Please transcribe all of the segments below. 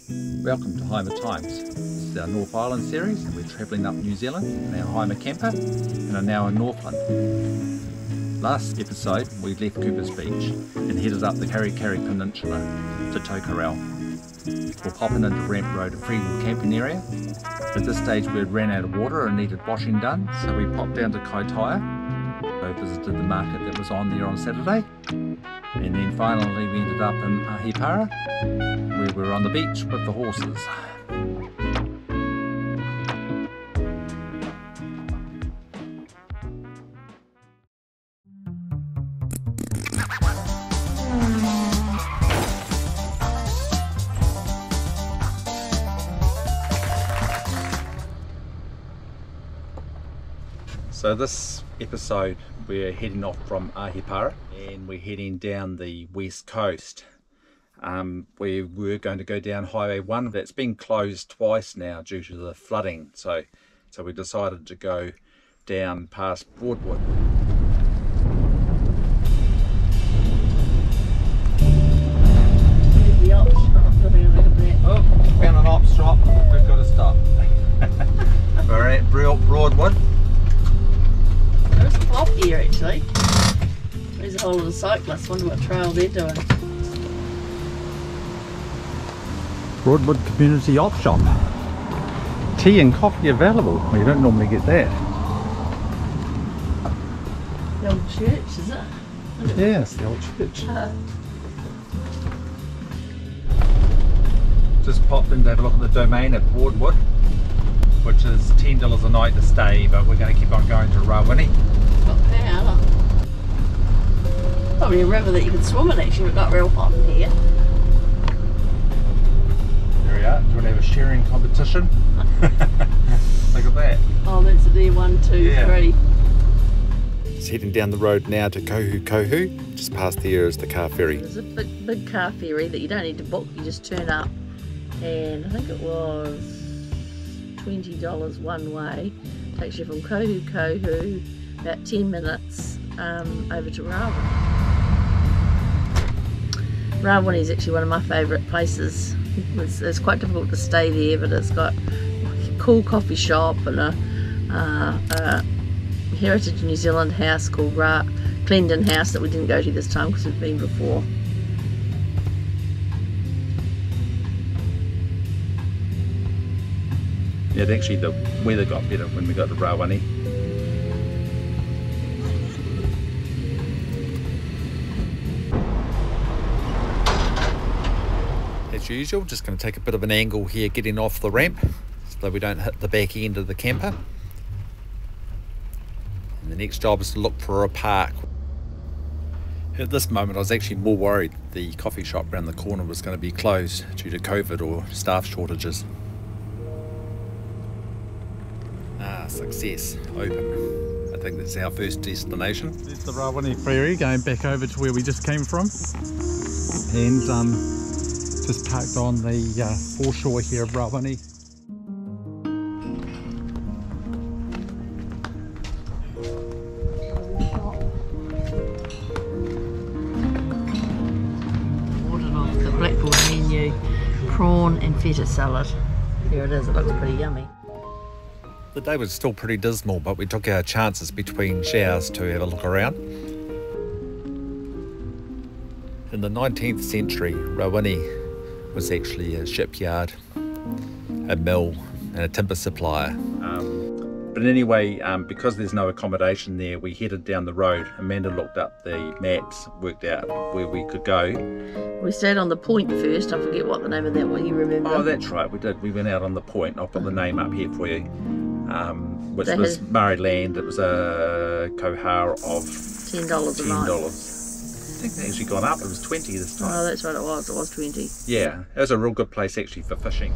Welcome to Hymer Times. This is our North Island series and we're travelling up New Zealand in our Hymer Camper and are now in Northland. Last episode we left Cooper's Beach and headed up the Karikari Peninsula to Tokerau. We're popping into Ramp Road and Firefl camping area. At this stage we had ran out of water and needed washing done, so we popped down to Kaitaia. So visited the market that was on there on Saturday. And then finally we ended up in Ahipara, where we were on the beach with the horses. So this episode we're heading off from Ahipara and we're heading down the west coast. We were going to go down Highway 1 that's been closed twice now due to the flooding, so we decided to go down past Broadwood. Oh, found an op shop, we've got to stop. We're at Broadwood. There's a pop here actually. There's a whole lot of cyclists. Wonder what trail they're doing. Broadwood Community Op Shop. Tea and coffee available. Well, you don't normally get that. The old church, is it? Yeah, it's the old church. Just popped in to have a look at the domain at Broadwood, which is $10 a night to stay, but we're going to keep on going to Rawene. Not bad. Probably a river that you can swim in actually, but not real hot in here. There we are. Do you want to have a sharing competition? Look at that. Oh, that's it there, 1, 2, 3. Just heading down the road now to Kohu. Just past here is the car ferry. There's a big car ferry that you don't need to book, you just turn up. And I think it was $20 one way. Takes you from Kohu, about 10 minutes over to Rawene. Rawene is actually one of my favourite places. It's quite difficult to stay there, but it's got a cool coffee shop and a Heritage New Zealand house called Clendon House that we didn't go to this time because we've been before. Yeah, actually the weather got better when we got to Rawene. As usual, just going to take a bit of an angle here getting off the ramp so we don't hit the back end of the camper. And the next job is to look for a park. At this moment I was actually more worried the coffee shop around the corner was going to be closed due to COVID or staff shortages. Success, open. I think that's our first destination. There's the Rawene ferry going back over to where we just came from, and just parked on the foreshore here of Rawene. Ordered off the blackboard menu, prawn and feta salad. Here it is, it looks pretty yummy. The day was still pretty dismal, but we took our chances between showers to have a look around. In the 19th century, Rawene was actually a shipyard, a mill and a timber supplier. But anyway, because there's no accommodation there, we headed down the road. Amanda looked up the maps, worked out where we could go. We stayed on the point first. I forget what the name of that one, you remember? Oh, that's right, we did. We went out on the point. I'll put the name up here for you. Which was Murray Land. It was a kohar of $10 a night. I think they actually gone up. It was 20 this time. Oh, that's right, it was 20. Yeah, it was a real good place actually for fishing.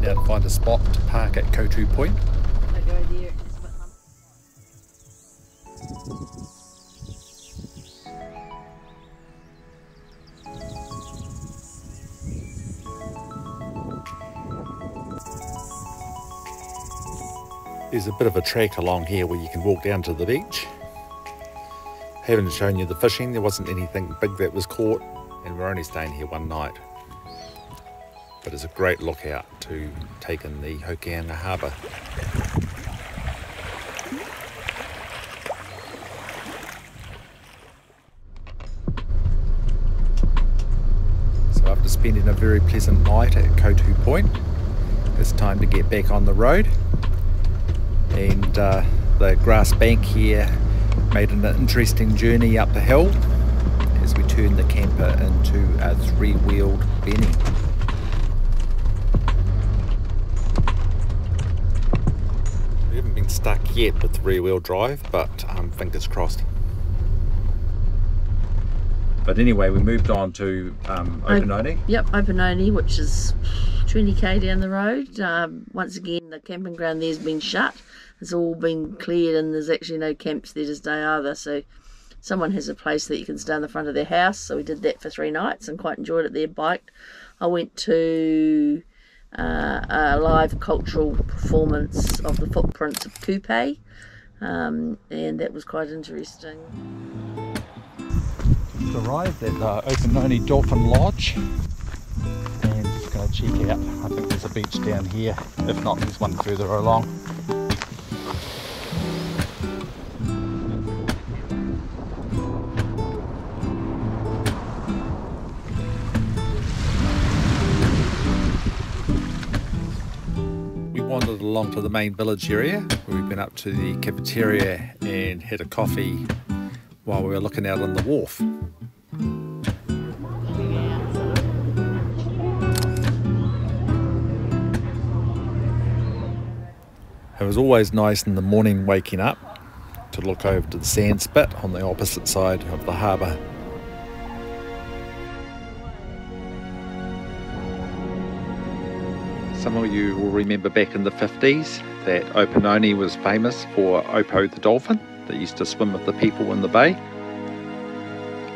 Now to find a spot to park at Kotu Point. I go there, it's a bit There's a bit of a track along here where you can walk down to the beach. Haven't shown you the fishing, there wasn't anything big that was caught, and we're only staying here one night. But it's a great lookout to take in the Hokianga Harbour. So after spending a very pleasant night at Kotu Point, it's time to get back on the road. And the grass bank here made an interesting journey up the hill as we turned the camper into a three-wheeled Benny. We haven't been stuck yet with three-wheel drive, but fingers crossed. But anyway, we moved on to Opononi. Yep, Opononi, which is 20k down the road. Once again, the camping ground there's been shut. It's all been cleared and there's actually no camps there to stay either. So someone has a place that you can stay in the front of their house. So we did that for 3 nights and quite enjoyed it there, biked. I went to a live cultural performance of the footprints of Kupe, and that was quite interesting. Just arrived at the Opononi Dolphin Lodge and just going to check out. I think there's a beach down here, if not there's one further along. Wandered along to the main village area. We've been up to the cafeteria and had a coffee while we were looking out on the wharf. It was always nice in the morning waking up to look over to the sand spit on the opposite side of the harbour. Some of you will remember back in the 50s that Opononi was famous for Opo the dolphin that used to swim with the people in the bay.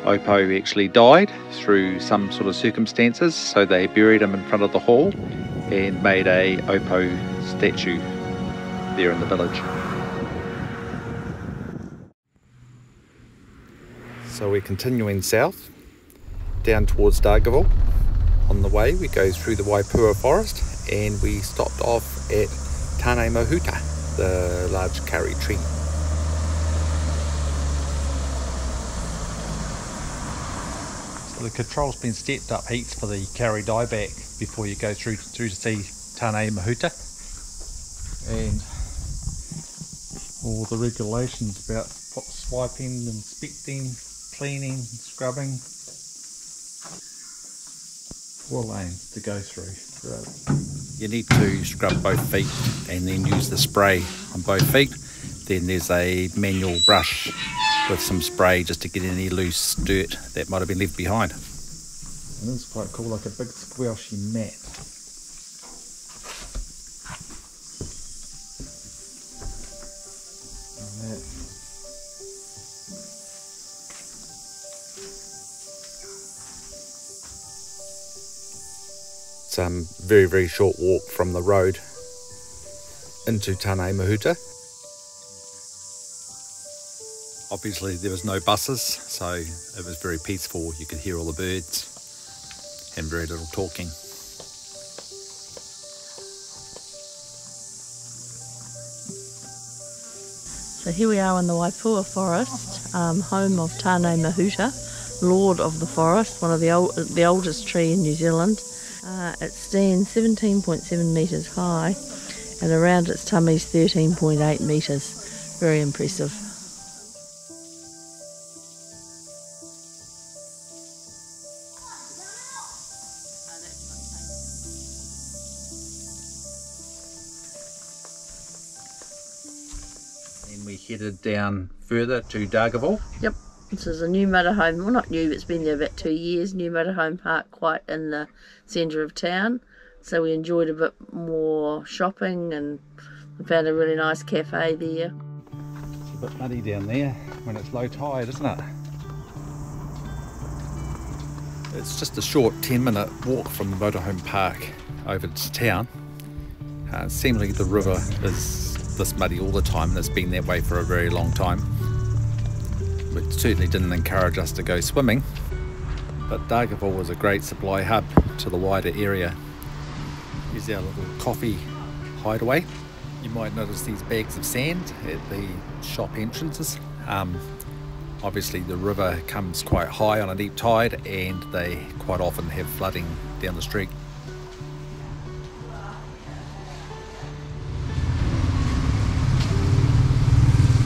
Opo actually died through some sort of circumstances, so they buried him in front of the hall and made a Opo statue there in the village. So we're continuing south down towards Dargaville. On the way we go through the Waipua forest and we stopped off at Tane Mahuta, the large karri tree. So the control's been stepped up heaps for the karri dieback before you go through to see Tane Mahuta, and all the regulations about swiping, inspecting, cleaning, scrubbing. 4 lanes to go through. You need to scrub both feet and then use the spray on both feet. Then there's a manual brush with some spray just to get any loose dirt that might have been left behind. And this is quite cool, like a big squashy mat. It's a very, very short walk from the road into Tane Mahuta. Obviously there was no buses, so it was very peaceful. You could hear all the birds and very little talking. So here we are in the Waipua forest, home of Tane Mahuta, Lord of the Forest, one of the oldest tree in New Zealand. It stands 17.7 metres high and around its tummy is 13.8 metres. Very impressive. And we headed down further to Dargaville. Yep. This is a new motorhome, well not new, it's been there about 2 years, new motorhome park quite in the centre of town. So we enjoyed a bit more shopping and we found a really nice cafe there. It's a bit muddy down there when it's low tide, isn't it? It's just a short 10-minute walk from the motorhome park over to town. Seemingly the river is this muddy all the time and it's been that way for a very long time. It certainly didn't encourage us to go swimming, But Dargaville was a great supply hub to the wider area. Here's our little coffee hideaway. You might notice these bags of sand at the shop entrances. Obviously the river comes quite high on a deep tide and they quite often have flooding down the street.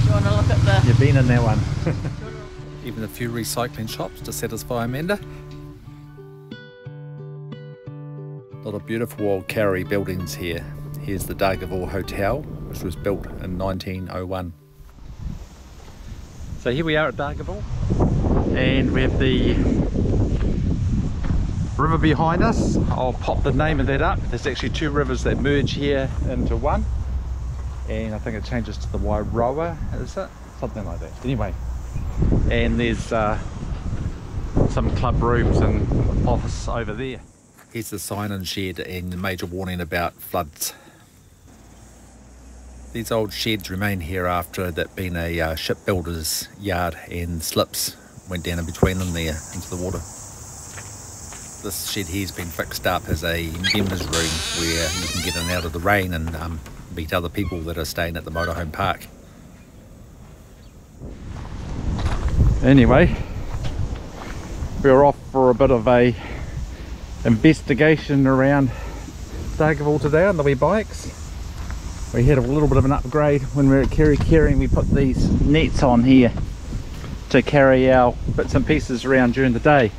Do you want to look at the... You've been in that one. Even a few recycling shops to satisfy Amanda. A lot of beautiful old Kauri buildings here. Here's the Dargaville Hotel, which was built in 1901. So here we are at Dargaville, and we have the river behind us. I'll pop the name of that up. There's actually two rivers that merge here into one, and I think it changes to the Wairoa, is it? Something like that. Anyway, and there's some club rooms and office over there. Here's the sign and shed and the major warning about floods. These old sheds remain here after that being a shipbuilder's yard, and slips went down in between them there into the water. This shed here's been fixed up as a members room where you can get in and out of the rain and meet other people that are staying at the motorhome park. Anyway, we're off for a bit of a investigation around Dargaville today on the wee bikes. We had a little bit of an upgrade when we were at Kerikeri. We put these nets on here to carry our bits and pieces around during the day,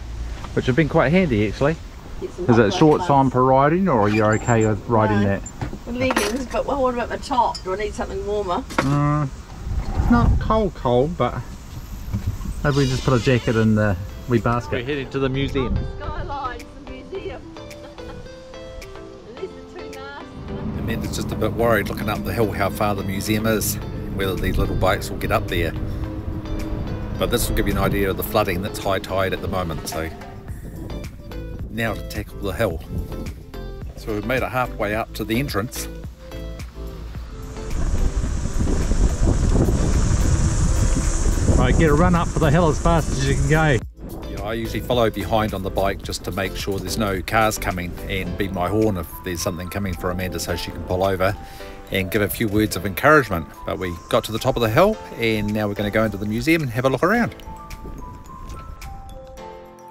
which have been quite handy actually. Is it short time for riding, or are you okay with riding that? Leggings, but what about the top? Do I need something warmer? It's not cold, but maybe we just put a jacket in the wee basket. We're heading to the museum. Skyline's the museum. There's the two masts. Amanda's just a bit worried looking up the hill how far the museum is, whether these little bikes will get up there. But this will give you an idea of the flooding that's high tide at the moment. So now to tackle the hill. So we've made it halfway up to the entrance. Right, get a run up for the hill as fast as you can go. Yeah, I usually follow behind on the bike just to make sure there's no cars coming, and beat my horn if there's something coming for Amanda so she can pull over and give a few words of encouragement. But we got to the top of the hill and now we're going to go into the museum and have a look around.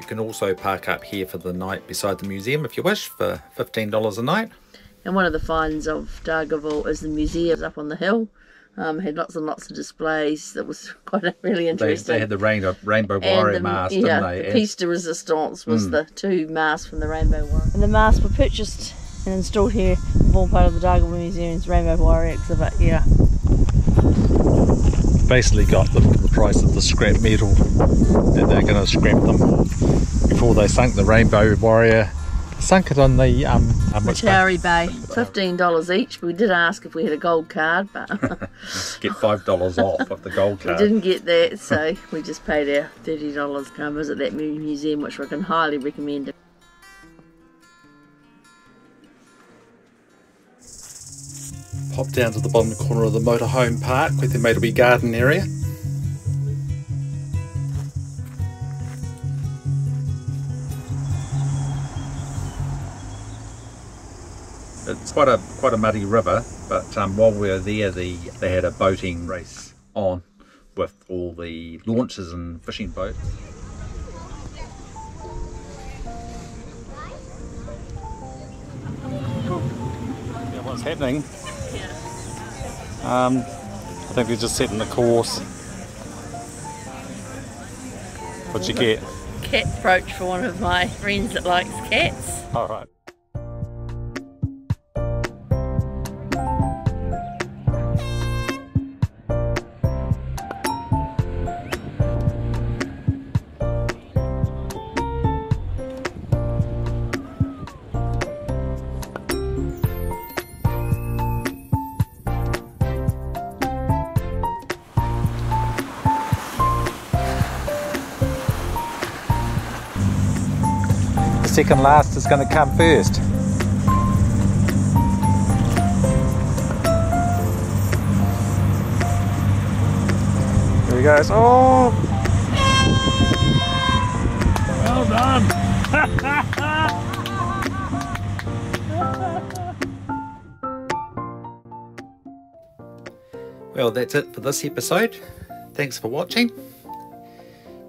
You can also park up here for the night beside the museum if you wish, for $15 a night. And one of the finds of Dargaville is the museum up on the hill. Had lots and lots of displays. That was quite really interesting. They had the rainbow warrior mask, didn't they? The piece de resistance was the two masks from the Rainbow Warrior. And the masks were purchased and installed here, all part of the Dargaville Museum's Rainbow Warrior exhibit here. Basically got the price of the scrap metal, and they're going to scrap them before they sunk the Rainbow Warrior. Sunk it on the Matari Bay. $15 each. We did ask if we had a gold card, but get $5 off of the gold card. We didn't get that, so we just paid our $30 to come visit that museum, which I can highly recommend. Pop down to the bottom corner of the motorhome park with their made a wee garden area. It's quite a muddy river, but while we were there, they had a boating race on with all the launches and fishing boats. Yeah, what's happening? I think they're just setting the course. What'd you get? Cat brooch for one of my friends that likes cats. All right. Second last is going to come first. Here he goes. Oh! Well done. Well, that's it for this episode. Thanks for watching.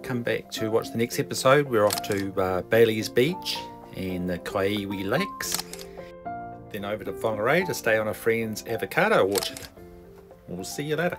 Come back to watch the next episode. We're off to Bailey's Beach and the Kaiwi Lakes. Then over to Whangarei to stay on a friend's avocado orchard. We'll see you later.